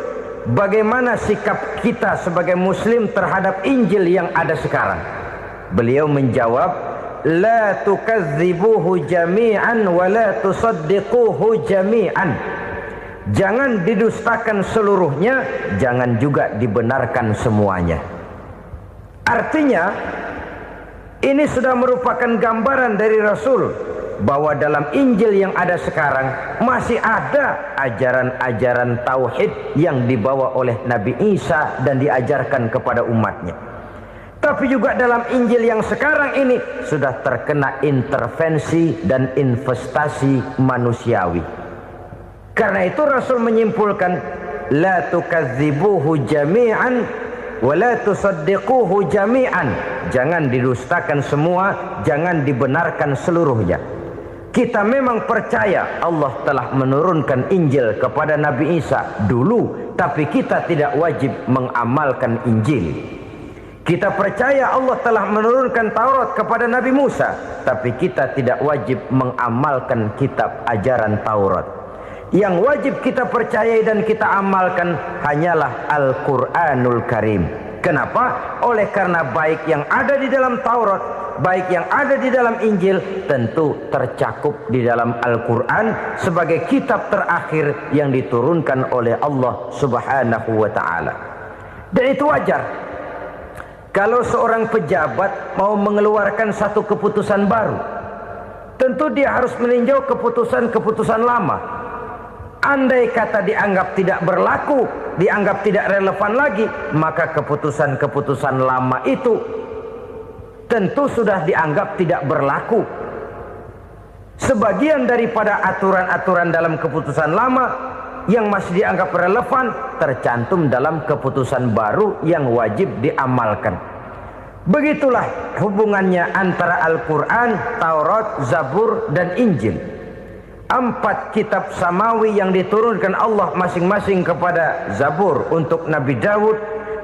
bagaimana sikap kita sebagai muslim terhadap Injil yang ada sekarang?" Beliau menjawab, "La tukadzibuhu jami'an wa la tusaddiquhu jami'an." Jangan didustakan seluruhnya, jangan juga dibenarkan semuanya. Artinya, ini sudah merupakan gambaran dari Rasul bahwa dalam Injil yang ada sekarang masih ada ajaran-ajaran tauhid yang dibawa oleh Nabi Isa dan diajarkan kepada umatnya. Tapi juga dalam Injil yang sekarang ini sudah terkena intervensi dan investasi manusiawi. Karena itu Rasul menyimpulkan, la tukadzibuhu jami'an wa la tusaddiquhu jami'an. Jangan didustakan semua, jangan dibenarkan seluruhnya. Kita memang percaya Allah telah menurunkan Injil kepada Nabi Isa dulu, tapi kita tidak wajib mengamalkan Injil. Kita percaya Allah telah menurunkan Taurat kepada Nabi Musa, tapi kita tidak wajib mengamalkan kitab ajaran Taurat. Yang wajib kita percayai dan kita amalkan hanyalah Al-Quranul Karim. Kenapa? Oleh karena baik yang ada di dalam Taurat, baik yang ada di dalam Injil, tentu tercakup di dalam Al-Quran sebagai kitab terakhir yang diturunkan oleh Allah Subhanahu wa ta'ala. Dan itu wajar. Kalau seorang pejabat mau mengeluarkan satu keputusan baru, tentu dia harus meninjau keputusan-keputusan lama. Andai kata dianggap tidak berlaku, dianggap tidak relevan lagi, maka keputusan-keputusan lama itu tentu sudah dianggap tidak berlaku. Sebagian daripada aturan-aturan dalam keputusan lama yang masih dianggap relevan tercantum dalam keputusan baru yang wajib diamalkan. Begitulah hubungannya antara Al-Quran, Taurat, Zabur, dan Injil. 4 kitab samawi yang diturunkan Allah masing-masing kepada Zabur untuk Nabi Daud,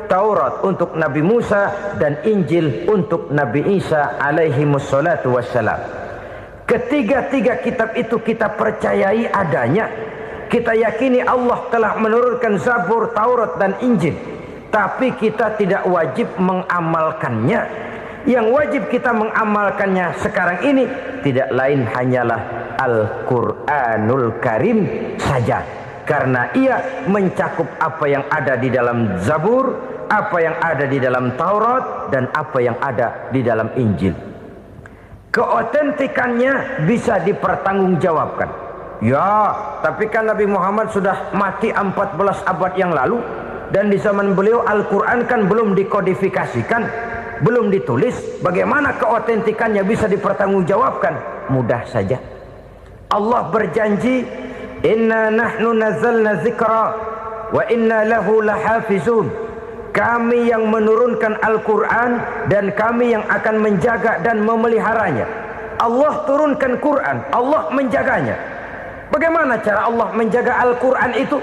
Taurat untuk Nabi Musa, dan Injil untuk Nabi Isa alaihi wassalatu wassalam. Ketiga-tiga kitab itu kita percayai adanya. Kita yakini Allah telah menurunkan Zabur, Taurat, dan Injil, tapi kita tidak wajib mengamalkannya. Yang wajib kita mengamalkannya sekarang ini tidak lain hanyalah Al-Quranul Karim saja. Karena ia mencakup apa yang ada di dalam Zabur, apa yang ada di dalam Taurat, dan apa yang ada di dalam Injil. Keotentikannya bisa dipertanggungjawabkan. Ya, tapi kan Nabi Muhammad sudah mati 14 abad yang lalu, dan di zaman beliau Al-Quran kan belum dikodifikasikan, belum ditulis. Bagaimana keotentikannya bisa dipertanggungjawabkan? Mudah saja. Allah berjanji, "Inna nahnu nazzalna dzikra wa inna lahu lahafizun." Kami yang menurunkan Al-Quran dan kami yang akan menjaga dan memeliharanya. Allah turunkan Quran, Allah menjaganya. Bagaimana cara Allah menjaga Al-Quran itu?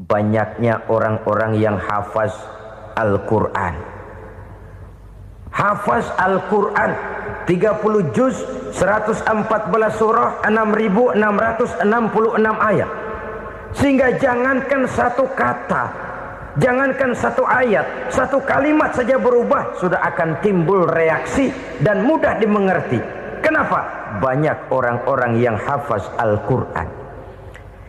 Banyaknya orang-orang yang hafaz Al-Quran. Hafaz Al-Quran 30 juz, 114 surah, 6.666 ayat. Sehingga jangankan satu kata Jangankan satu ayat, satu kalimat saja berubah, sudah akan timbul reaksi dan mudah dimengerti. Kenapa? Banyak orang-orang yang hafaz Al-Quran.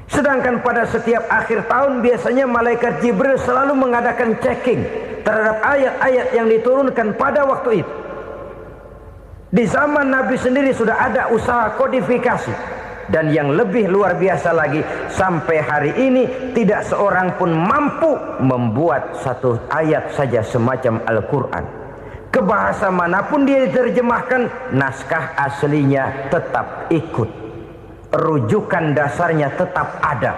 Sedangkan pada setiap akhir tahun biasanya malaikat Jibril selalu mengadakan checking terhadap ayat-ayat yang diturunkan pada waktu itu. Di zaman Nabi sendiri sudah ada usaha kodifikasi. Dan yang lebih luar biasa lagi, sampai hari ini tidak seorang pun mampu membuat satu ayat saja semacam Al-Quran. Ke bahasa manapun dia diterjemahkan, naskah aslinya tetap ikut, rujukan dasarnya tetap ada.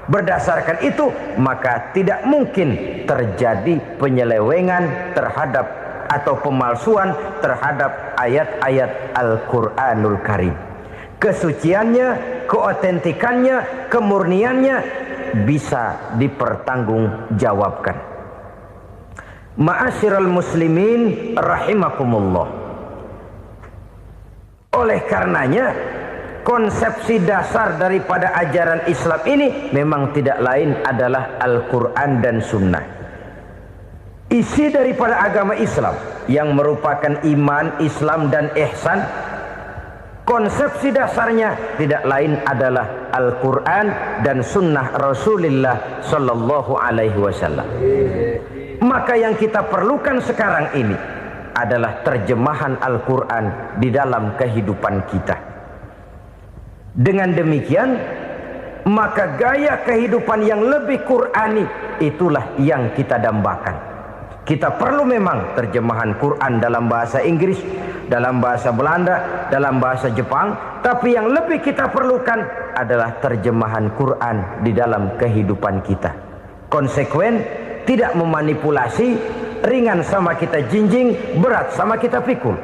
Berdasarkan itu, maka tidak mungkin terjadi penyelewengan terhadap atau pemalsuan terhadap ayat-ayat Al-Quranul Karim. Kesuciannya, keotentikannya, kemurniannya bisa dipertanggungjawabkan. Ma'asyiral muslimin rahimakumullah. Oleh karenanya, konsepsi dasar daripada ajaran Islam ini memang tidak lain adalah Al-Quran dan Sunnah. Isi daripada agama Islam yang merupakan iman, Islam dan ihsan, konsepsi dasarnya tidak lain adalah Al-Quran dan Sunnah Rasulullah Sallallahu Alaihi Wasallam. Maka yang kita perlukan sekarang ini adalah terjemahan Al-Quran di dalam kehidupan kita. Dengan demikian, maka gaya kehidupan yang lebih Qurani itulah yang kita dambakan. Kita perlu memang terjemahan Quran dalam bahasa Inggris, dalam bahasa Belanda, dalam bahasa Jepang, tapi yang lebih kita perlukan adalah terjemahan Quran di dalam kehidupan kita. Konsekuen, tidak memanipulasi, ringan sama kita jinjing, berat sama kita pikul.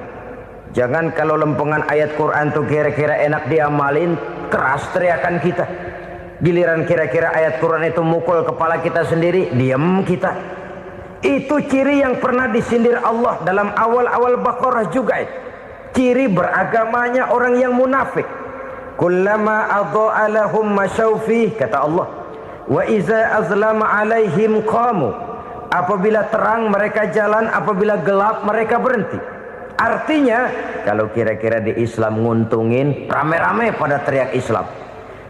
Jangan kalau lempengan ayat Quran tuh kira-kira enak diamalin, keras teriakan kita. Giliran kira-kira ayat Quran itu mukul kepala kita sendiri, diam kita. Itu ciri yang pernah disindir Allah dalam awal-awal Baqarah juga itu. Ciri beragamanya orang yang munafik. Kullama adha'a lahum masyawfih, kata Allah. Wa iza azlama alaihim qamu. Apabila terang mereka jalan, apabila gelap mereka berhenti. Artinya, kalau kira-kira di Islam nguntungin, rame-rame pada teriak Islam.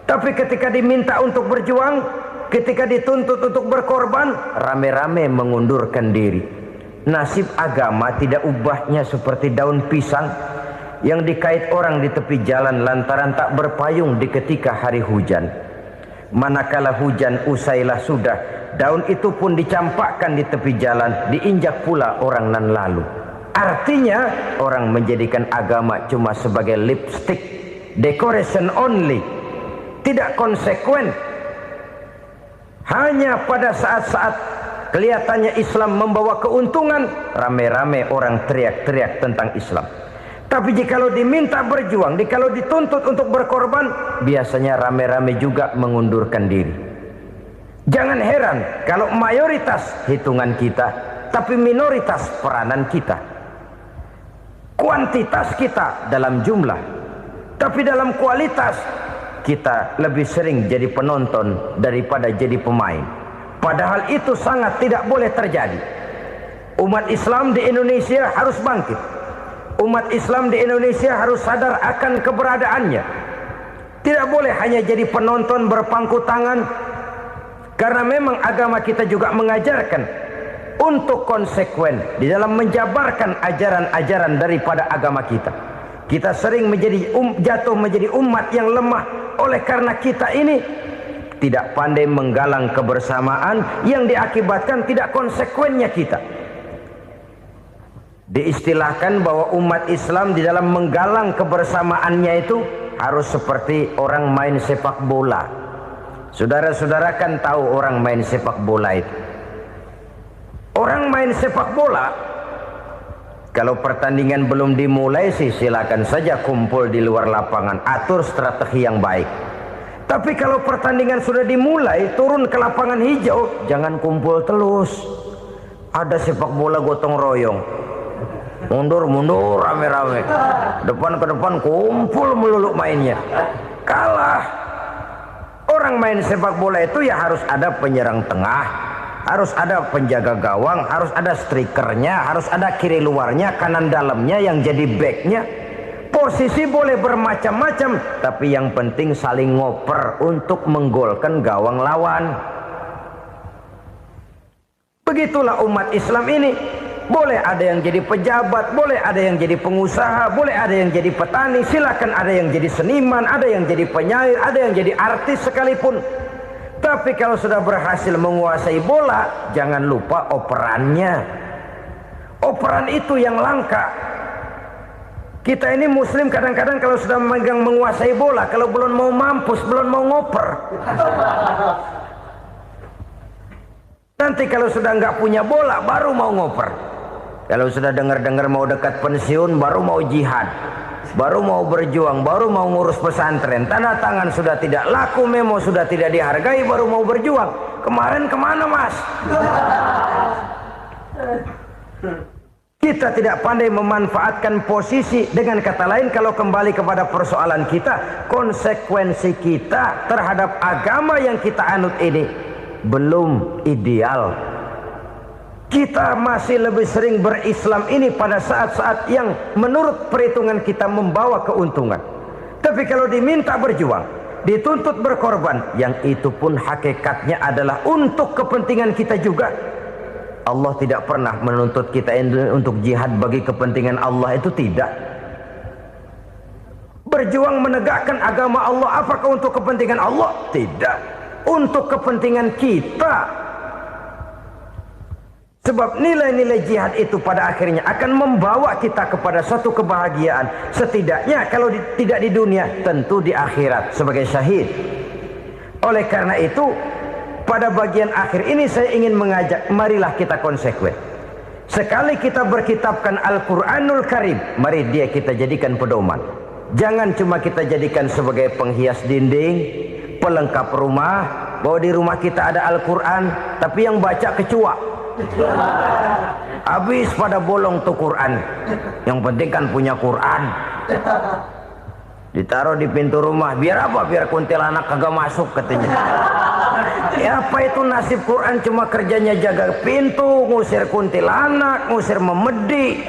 Tapi ketika diminta untuk berjuang, ketika dituntut untuk berkorban, rame-rame mengundurkan diri. Nasib agama tidak ubahnya seperti daun pisang yang dikait orang di tepi jalan lantaran tak berpayung di ketika hari hujan. Manakala hujan usailah sudah, daun itu pun dicampakkan di tepi jalan, diinjak pula orang nan lalu. Artinya, orang menjadikan agama cuma sebagai lipstick, decoration only, tidak konsekuen. Hanya pada saat-saat kelihatannya Islam membawa keuntungan, rame-rame orang teriak-teriak tentang Islam. Tapi jikalau diminta berjuang, jikalau dituntut untuk berkorban, biasanya rame-rame juga mengundurkan diri. Jangan heran kalau mayoritas hitungan kita, tapi minoritas peranan kita. Kuantitas kita dalam jumlah, tapi dalam kualitas kita lebih sering jadi penonton daripada jadi pemain. Padahal itu sangat tidak boleh terjadi. Umat Islam di Indonesia harus bangkit. Umat Islam di Indonesia harus sadar akan keberadaannya. Tidak boleh hanya jadi penonton berpangku tangan. Karena memang agama kita juga mengajarkan untuk konsekuen di dalam menjabarkan ajaran-ajaran daripada agama kita. Kita sering menjadi jatuh menjadi umat yang lemah oleh karena kita ini tidak pandai menggalang kebersamaan yang diakibatkan tidak konsekuennya kita. Diistilahkan bahwa umat Islam di dalam menggalang kebersamaannya itu harus seperti orang main sepak bola. Saudara-saudara kan tahu orang main sepak bola itu. Orang main sepak bola, kalau pertandingan belum dimulai sih silakan saja kumpul di luar lapangan, atur strategi yang baik. Tapi kalau pertandingan sudah dimulai, turun ke lapangan hijau, jangan kumpul terus. Ada sepak bola gotong royong, mundur-mundur rame-rame, depan ke depan kumpul melulu mainnya. Kalah. Orang main sepak bola itu ya harus ada penyerang tengah, harus ada penjaga gawang, harus ada strikernya, harus ada kiri luarnya, kanan dalamnya yang jadi backnya. Posisi boleh bermacam-macam, tapi yang penting saling ngoper untuk menggolkan gawang lawan. Begitulah umat Islam ini. Boleh ada yang jadi pejabat, boleh ada yang jadi pengusaha, boleh ada yang jadi petani, silakan ada yang jadi seniman, ada yang jadi penyair, ada yang jadi artis sekalipun. Tapi kalau sudah berhasil menguasai bola, jangan lupa operannya. Operan itu yang langka. Kita ini muslim kadang-kadang kalau sudah memegang menguasai bola, kalau belum mau mampus, belum mau ngoper. Nanti kalau sudah nggak punya bola, baru mau ngoper. Kalau sudah dengar-dengar mau dekat pensiun, baru mau jihad, baru mau berjuang, baru mau ngurus pesantren. Tanda tangan sudah tidak laku, memo sudah tidak dihargai, baru mau berjuang. Kemarin kemana mas? Kita tidak pandai memanfaatkan posisi. Dengan kata lain, kalau kembali kepada persoalan kita, konsekuensi kita terhadap agama yang kita anut ini belum ideal. Kita masih lebih sering berislam ini pada saat-saat yang menurut perhitungan kita membawa keuntungan. Tapi kalau diminta berjuang, dituntut berkorban, yang itu pun hakikatnya adalah untuk kepentingan kita juga. Allah tidak pernah menuntut kita untuk jihad bagi kepentingan Allah, itu tidak. Berjuang menegakkan agama Allah, apakah untuk kepentingan Allah? Tidak. Untuk kepentingan kita. Sebab nilai-nilai jihad itu pada akhirnya akan membawa kita kepada suatu kebahagiaan. Setidaknya kalau tidak di dunia, tentu di akhirat sebagai syahid. Oleh karena itu, pada bagian akhir ini saya ingin mengajak, marilah kita konsekuen. Sekali kita berkitabkan Al-Quranul Karim, mari dia kita jadikan pedoman. Jangan cuma kita jadikan sebagai penghias dinding, pelengkap rumah, bahwa di rumah kita ada Al-Quran, tapi yang baca kecoa. Habis pada bolong tuh Quran. Yang penting kan punya Quran. Ditaruh di pintu rumah. Biar apa? Biar kuntilanak kagak masuk katanya. Ya apa itu nasib Quran, cuma kerjanya jaga pintu, ngusir kuntilanak, ngusir memedi.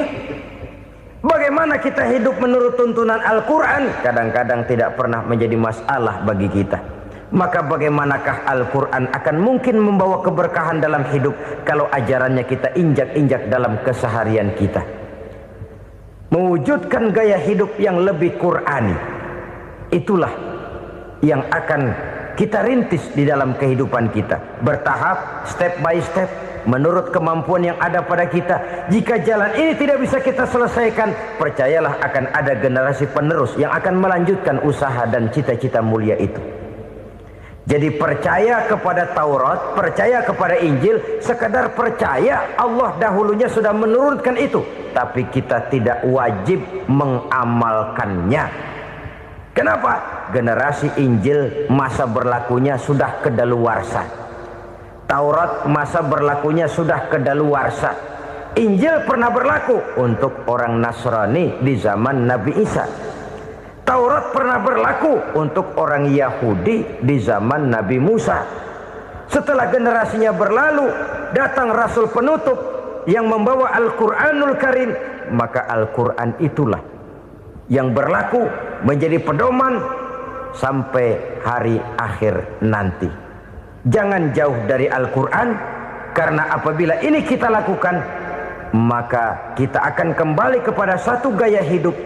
Bagaimana kita hidup menurut tuntunan Al-Quran? Kadang-kadang tidak pernah menjadi masalah bagi kita. Maka bagaimanakah Al-Quran akan mungkin membawa keberkahan dalam hidup kalau ajarannya kita injak-injak dalam keseharian kita? Mewujudkan gaya hidup yang lebih Qurani, itulah yang akan kita rintis di dalam kehidupan kita. Bertahap, step by step, menurut kemampuan yang ada pada kita. Jika jalan ini tidak bisa kita selesaikan, percayalah akan ada generasi penerus yang akan melanjutkan usaha dan cita-cita mulia itu. Jadi percaya kepada Taurat, percaya kepada Injil, sekadar percaya Allah dahulunya sudah menurunkan itu, tapi kita tidak wajib mengamalkannya. Kenapa? Generasi Injil masa berlakunya sudah kedaluarsa. Taurat masa berlakunya sudah kedaluarsa. Injil pernah berlaku untuk orang Nasrani di zaman Nabi Isa. Taurat pernah berlaku untuk orang Yahudi di zaman Nabi Musa. Setelah generasinya berlalu, datang Rasul penutup yang membawa Al-Quranul Karim. Maka Al-Quran itulah yang berlaku menjadi pedoman sampai hari akhir nanti. Jangan jauh dari Al-Quran, karena apabila ini kita lakukan, maka kita akan kembali kepada satu gaya hidup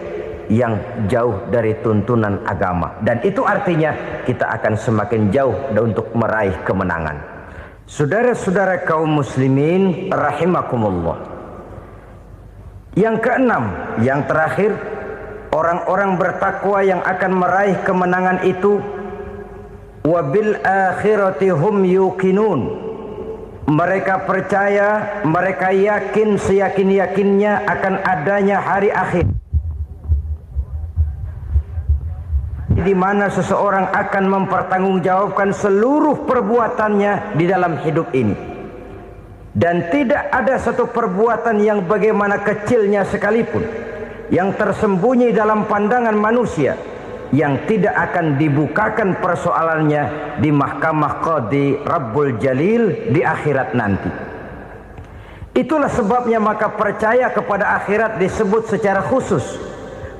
yang jauh dari tuntunan agama, dan itu artinya kita akan semakin jauh untuk meraih kemenangan. Saudara-saudara kaum muslimin rahimakumullah. Yang keenam, yang terakhir, orang-orang bertakwa yang akan meraih kemenangan itu wabil akhirati hum yuqinun. Mereka percaya, mereka yakin seyakin-yakinnya akan adanya hari akhir, di mana seseorang akan mempertanggungjawabkan seluruh perbuatannya di dalam hidup ini. Dan tidak ada satu perbuatan yang bagaimana kecilnya sekalipun yang tersembunyi dalam pandangan manusia yang tidak akan dibukakan persoalannya di mahkamah Qadi Rabbul Jalil di akhirat nanti. Itulah sebabnya maka percaya kepada akhirat disebut secara khusus.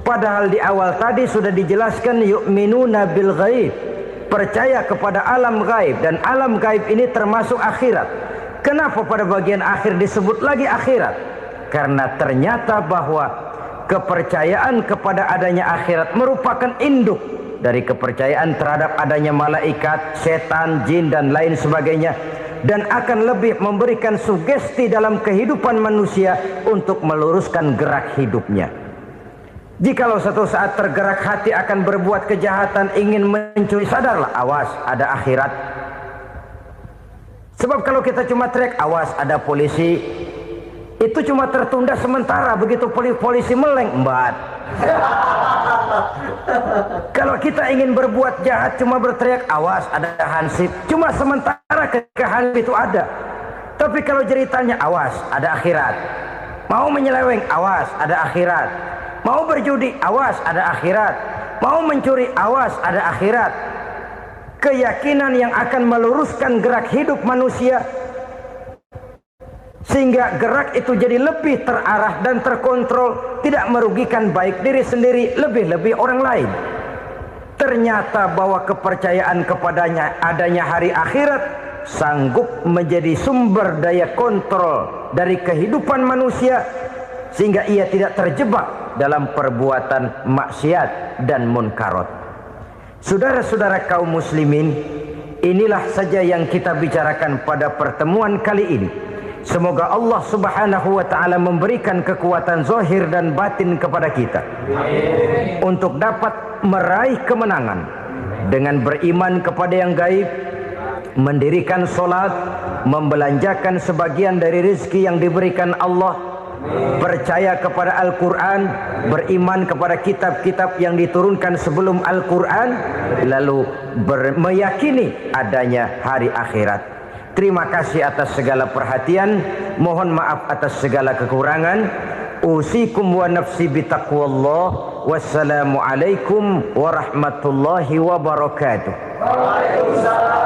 Padahal di awal tadi sudah dijelaskan yu'minuna bil ghaib, percaya kepada alam gaib, dan alam gaib ini termasuk akhirat. Kenapa pada bagian akhir disebut lagi akhirat? Karena ternyata bahwa kepercayaan kepada adanya akhirat merupakan induk dari kepercayaan terhadap adanya malaikat, setan, jin dan lain sebagainya, dan akan lebih memberikan sugesti dalam kehidupan manusia untuk meluruskan gerak hidupnya. Jikalau satu saat tergerak hati akan berbuat kejahatan, ingin mencuri, sadarlah, awas ada akhirat. Sebab kalau kita cuma teriak awas ada polisi, itu cuma tertunda sementara. Begitu polisi meleng, embat. Kalau kita ingin berbuat jahat cuma berteriak awas ada hansip, cuma sementara ketika hansip itu ada. Tapi kalau ceritanya awas ada akhirat, mau menyeleweng awas ada akhirat, mau berjudi awas ada akhirat, mau mencuri awas ada akhirat. Keyakinan yang akan meluruskan gerak hidup manusia sehingga gerak itu jadi lebih terarah dan terkontrol, tidak merugikan baik diri sendiri, lebih-lebih orang lain. Ternyata bahwa kepercayaan kepadanya adanya hari akhirat sanggup menjadi sumber daya kontrol dari kehidupan manusia, sehingga ia tidak terjebak dalam perbuatan maksiat dan munkarat. Saudara-saudara kaum muslimin, inilah saja yang kita bicarakan pada pertemuan kali ini. Semoga Allah subhanahu wa ta'ala memberikan kekuatan zahir dan batin kepada kita. Amin. Untuk dapat meraih kemenangan dengan beriman kepada yang gaib, mendirikan solat, membelanjakan sebagian dari rezeki yang diberikan Allah, percaya kepada Al-Quran, beriman kepada kitab-kitab yang diturunkan sebelum Al-Quran, lalu meyakini adanya hari akhirat. Terima kasih atas segala perhatian, mohon maaf atas segala kekurangan. Usikum wa nafsi bitaqwallah. Wassalamualaikum warahmatullahi wabarakatuh. Waalaikumsalam.